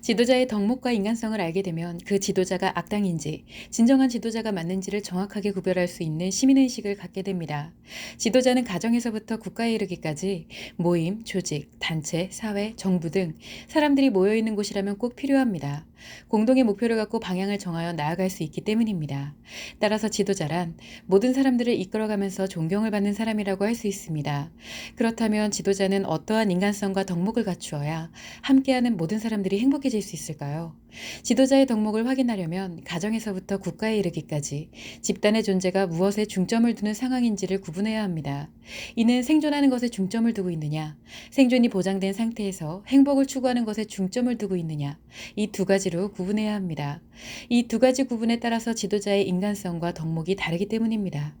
지도자의 덕목과 인간성을 알게 되면 그 지도자가 악당인지, 진정한 지도자가 맞는지를 정확하게 구별할 수 있는 시민의식을 갖게 됩니다. 지도자는 가정에서부터 국가에 이르기까지 모임, 조직, 단체, 사회, 정부 등 사람들이 모여있는 곳이라면 꼭 필요합니다. 공동의 목표를 갖고 방향을 정하여 나아갈 수 있기 때문입니다. 따라서 지도자란 모든 사람들을 이끌어가면서 존경을 받는 사람이라고 할 수 있습니다. 그렇다면 지도자는 어떠한 인간성과 덕목을 갖추어야 함께하는 모든 사람들이 행복해질 수 있을까요? 지도자의 덕목을 확인하려면 가정에서부터 국가에 이르기까지 집단의 존재가 무엇에 중점을 두는 상황인지를 구분해야 합니다. 이는 생존하는 것에 중점을 두고 있느냐, 생존이 보장된 상태에서 행복을 추구하는 것에 중점을 두고 있느냐, 이 두 가지로 구분해야 합니다. 이 두 가지 구분에 따라서 지도자의 인간성과 덕목이 다르기 때문입니다.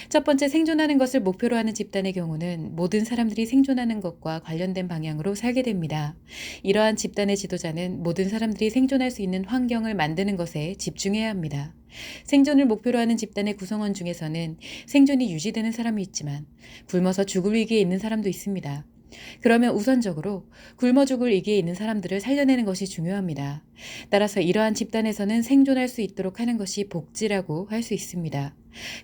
첫 번째, 생존하는 것을 목표로 하는 집단의 경우는 모든 사람들이 생존하는 것과 관련된 방향으로 살게 됩니다. 이러한 집단의 지도자는 모든 사람들이 생존할 수 있는 환경을 만드는 것에 집중해야 합니다. 생존을 목표로 하는 집단의 구성원 중에서는 생존이 유지되는 사람이 있지만 굶어서 죽을 위기에 있는 사람도 있습니다. 그러면 우선적으로 굶어 죽을 위기에 있는 사람들을 살려내는 것이 중요합니다. 따라서 이러한 집단에서는 생존할 수 있도록 하는 것이 복지라고 할 수 있습니다.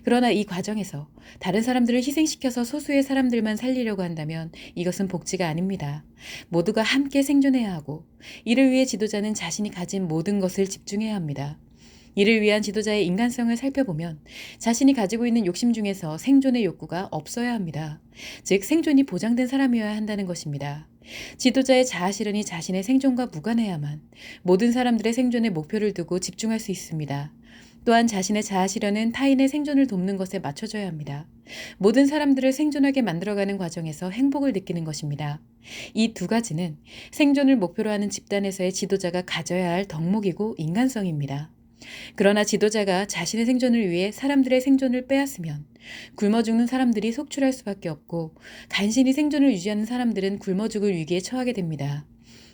그러나 이 과정에서 다른 사람들을 희생시켜서 소수의 사람들만 살리려고 한다면 이것은 복지가 아닙니다. 모두가 함께 생존해야 하고 이를 위해 지도자는 자신이 가진 모든 것을 집중해야 합니다. 이를 위한 지도자의 인간성을 살펴보면 자신이 가지고 있는 욕심 중에서 생존의 욕구가 없어야 합니다. 즉 생존이 보장된 사람이어야 한다는 것입니다. 지도자의 자아실현이 자신의 생존과 무관해야만 모든 사람들의 생존에 목표를 두고 집중할 수 있습니다. 또한 자신의 자아실현은 타인의 생존을 돕는 것에 맞춰져야 합니다. 모든 사람들을 생존하게 만들어가는 과정에서 행복을 느끼는 것입니다. 이 두 가지는 생존을 목표로 하는 집단에서의 지도자가 가져야 할 덕목이고 인간성입니다. 그러나 지도자가 자신의 생존을 위해 사람들의 생존을 빼앗으면 굶어 죽는 사람들이 속출할 수밖에 없고 간신히 생존을 유지하는 사람들은 굶어 죽을 위기에 처하게 됩니다.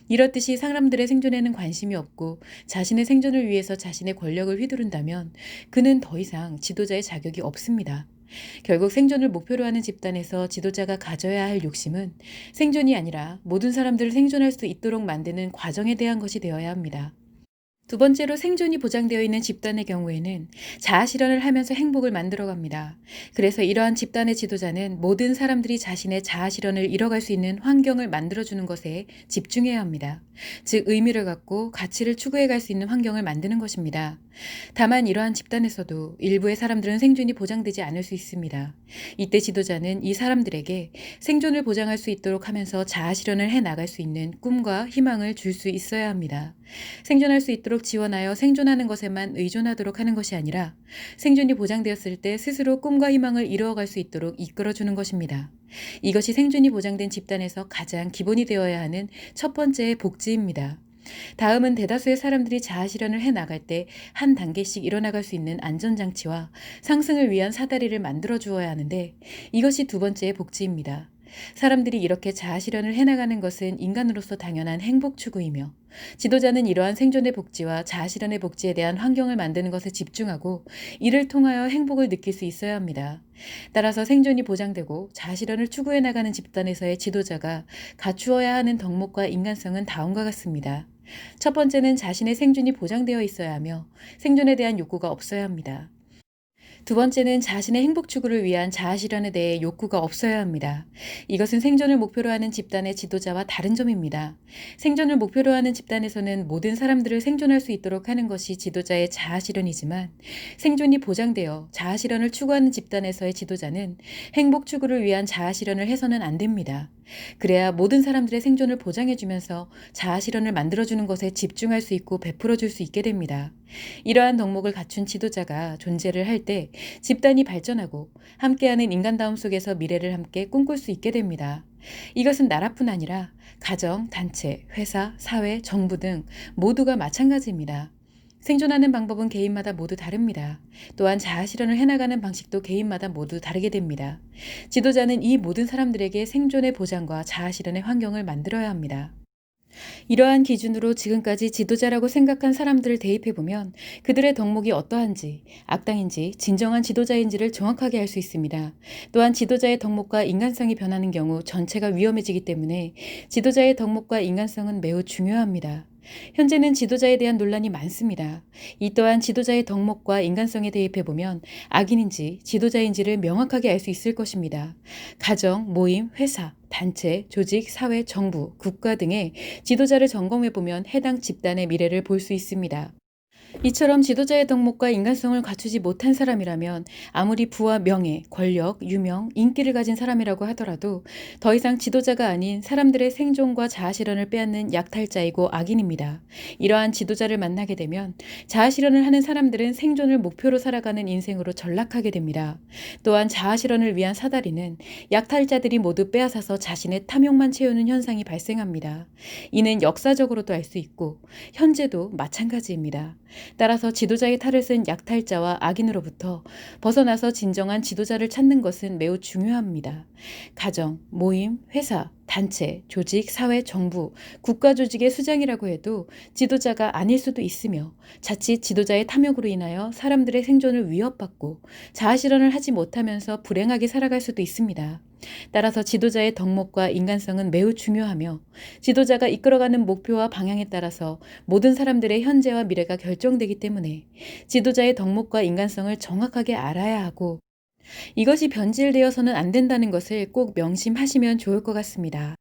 이렇듯이 사람들의 생존에는 관심이 없고 자신의 생존을 위해서 자신의 권력을 휘두른다면 그는 더 이상 지도자의 자격이 없습니다. 결국 생존을 목표로 하는 집단에서 지도자가 가져야 할 욕심은 생존이 아니라 모든 사람들을 생존할 수 있도록 만드는 과정에 대한 것이 되어야 합니다. 두 번째로 생존이 보장되어 있는 집단의 경우에는 자아실현을 하면서 행복을 만들어갑니다. 그래서 이러한 집단의 지도자는 모든 사람들이 자신의 자아실현을 이뤄갈 수 있는 환경을 만들어주는 것에 집중해야 합니다. 즉 의미를 갖고 가치를 추구해 갈 수 있는 환경을 만드는 것입니다. 다만 이러한 집단에서도 일부의 사람들은 생존이 보장되지 않을 수 있습니다. 이때 지도자는 이 사람들에게 생존을 보장할 수 있도록 하면서 자아실현을 해 나갈 수 있는 꿈과 희망을 줄 수 있어야 합니다. 생존할 수 있도록 지원하여 생존하는 것에만 의존하도록 하는 것이 아니라 생존이 보장되었을 때 스스로 꿈과 희망을 이루어갈 수 있도록 이끌어주는 것입니다. 이것이 생존이 보장된 집단에서 가장 기본이 되어야 하는 첫 번째의 복지입니다. 다음은 대다수의 사람들이 자아실현을 해 나갈 때 한 단계씩 일어나갈 수 있는 안전장치와 상승을 위한 사다리를 만들어 주어야 하는데 이것이 두 번째의 복지입니다. 사람들이 이렇게 자아실현을 해나가는 것은 인간으로서 당연한 행복 추구이며 지도자는 이러한 생존의 복지와 자아실현의 복지에 대한 환경을 만드는 것에 집중하고 이를 통하여 행복을 느낄 수 있어야 합니다. 따라서 생존이 보장되고 자아실현을 추구해 나가는 집단에서의 지도자가 갖추어야 하는 덕목과 인간성은 다음과 같습니다. 첫 번째는 자신의 생존이 보장되어 있어야 하며 생존에 대한 욕구가 없어야 합니다. 두 번째는 자신의 행복 추구를 위한 자아실현에 대해 욕구가 없어야 합니다. 이것은 생존을 목표로 하는 집단의 지도자와 다른 점입니다. 생존을 목표로 하는 집단에서는 모든 사람들을 생존할 수 있도록 하는 것이 지도자의 자아실현이지만 생존이 보장되어 자아실현을 추구하는 집단에서의 지도자는 행복 추구를 위한 자아실현을 해서는 안 됩니다. 그래야 모든 사람들의 생존을 보장해주면서 자아실현을 만들어주는 것에 집중할 수 있고 베풀어줄 수 있게 됩니다. 이러한 덕목을 갖춘 지도자가 존재를 할 때 집단이 발전하고 함께하는 인간다움 속에서 미래를 함께 꿈꿀 수 있게 됩니다. 이것은 나라뿐 아니라 가정, 단체, 회사, 사회, 정부 등 모두가 마찬가지입니다. 생존하는 방법은 개인마다 모두 다릅니다. 또한 자아실현을 해나가는 방식도 개인마다 모두 다르게 됩니다. 지도자는 이 모든 사람들에게 생존의 보장과 자아실현의 환경을 만들어야 합니다. 이러한 기준으로 지금까지 지도자라고 생각한 사람들을 대입해보면 그들의 덕목이 어떠한지, 악당인지, 진정한 지도자인지를 정확하게 알 수 있습니다. 또한 지도자의 덕목과 인간성이 변하는 경우 전체가 위험해지기 때문에 지도자의 덕목과 인간성은 매우 중요합니다. 현재는 지도자에 대한 논란이 많습니다. 이 또한 지도자의 덕목과 인간성에 대입해 보면 악인인지 지도자인지를 명확하게 알 수 있을 것입니다. 가정, 모임, 회사, 단체, 조직, 사회, 정부, 국가 등의 지도자를 점검해 보면 해당 집단의 미래를 볼 수 있습니다. 이처럼 지도자의 덕목과 인간성을 갖추지 못한 사람이라면 아무리 부와 명예, 권력, 유명, 인기를 가진 사람이라고 하더라도 더 이상 지도자가 아닌 사람들의 생존과 자아실현을 빼앗는 약탈자이고 악인입니다. 이러한 지도자를 만나게 되면 자아실현을 하는 사람들은 생존을 목표로 살아가는 인생으로 전락하게 됩니다. 또한 자아실현을 위한 사다리는 약탈자들이 모두 빼앗아서 자신의 탐욕만 채우는 현상이 발생합니다. 이는 역사적으로도 알 수 있고 현재도 마찬가지입니다. 따라서 지도자의 탈을 쓴 약탈자와 악인으로부터 벗어나서 진정한 지도자를 찾는 것은 매우 중요합니다. 가정, 모임, 회사, 단체, 조직, 사회, 정부, 국가 조직의 수장이라고 해도 지도자가 아닐 수도 있으며 자칫 지도자의 탐욕으로 인하여 사람들의 생존을 위협받고 자아실현을 하지 못하면서 불행하게 살아갈 수도 있습니다. 따라서 지도자의 덕목과 인간성은 매우 중요하며 지도자가 이끌어가는 목표와 방향에 따라서 모든 사람들의 현재와 미래가 결정되기 때문에 지도자의 덕목과 인간성을 정확하게 알아야 하고 이것이 변질되어서는 안 된다는 것을 꼭 명심하시면 좋을 것 같습니다.